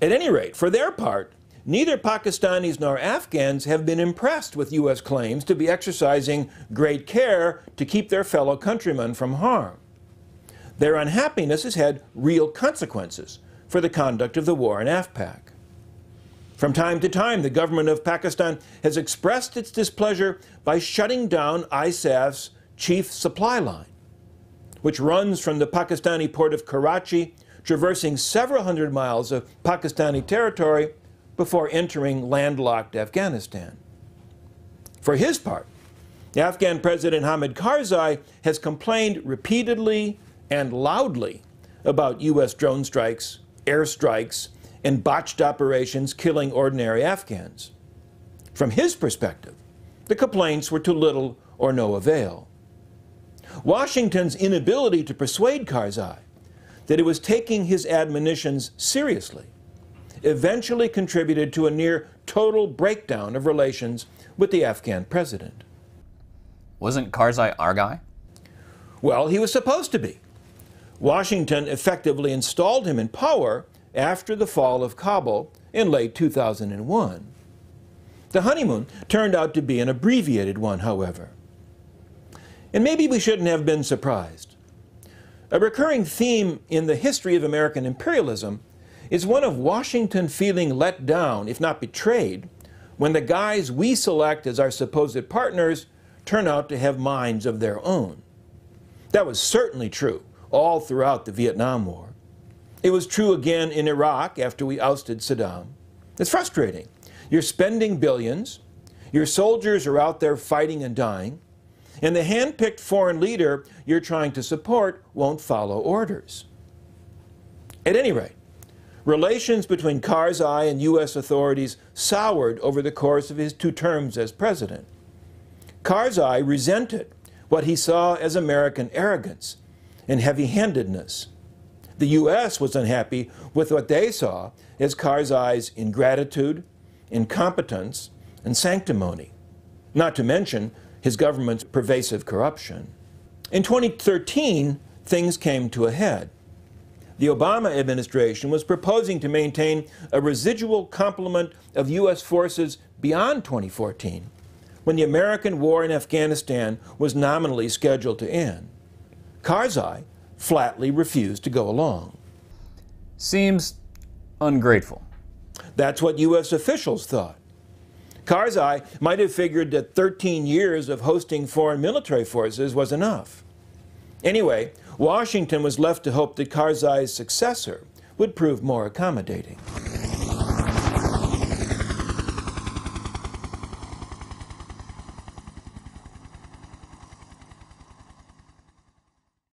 At any rate, for their part, neither Pakistanis nor Afghans have been impressed with U.S. claims to be exercising great care to keep their fellow countrymen from harm. Their unhappiness has had real consequences for the conduct of the war in AfPak. From time to time, the government of Pakistan has expressed its displeasure by shutting down ISAF's chief supply line, which runs from the Pakistani port of Karachi, traversing several hundred miles of Pakistani territory before entering landlocked Afghanistan. For his part, the Afghan President Hamid Karzai has complained repeatedly and loudly about U.S. drone strikes, airstrikes, and botched operations killing ordinary Afghans. From his perspective, the complaints were to little or no avail. Washington's inability to persuade Karzai that it was taking his admonitions seriously eventually contributed to a near total breakdown of relations with the Afghan president. Wasn't Karzai our guy? Well, he was supposed to be. Washington effectively installed him in power after the fall of Kabul in late 2001. The honeymoon turned out to be an abbreviated one, however. And maybe we shouldn't have been surprised. A recurring theme in the history of American imperialism is one of Washington feeling let down, if not betrayed, when the guys we select as our supposed partners turn out to have minds of their own. That was certainly true all throughout the Vietnam War. It was true again in Iraq after we ousted Saddam. It's frustrating. You're spending billions, your soldiers are out there fighting and dying, and the hand-picked foreign leader you're trying to support won't follow orders. At any rate, relations between Karzai and U.S. authorities soured over the course of his 2 terms as president. Karzai resented what he saw as American arrogance and heavy-handedness. The U.S. was unhappy with what they saw as Karzai's ingratitude, incompetence, and sanctimony, not to mention his government's pervasive corruption. In 2013, things came to a head. The Obama administration was proposing to maintain a residual complement of U.S. forces beyond 2014, when the American war in Afghanistan was nominally scheduled to end. Karzai flatly refused to go along. Seems ungrateful. That's what U.S. officials thought. Karzai might have figured that 13 years of hosting foreign military forces was enough. Anyway, Washington was left to hope that Karzai's successor would prove more accommodating.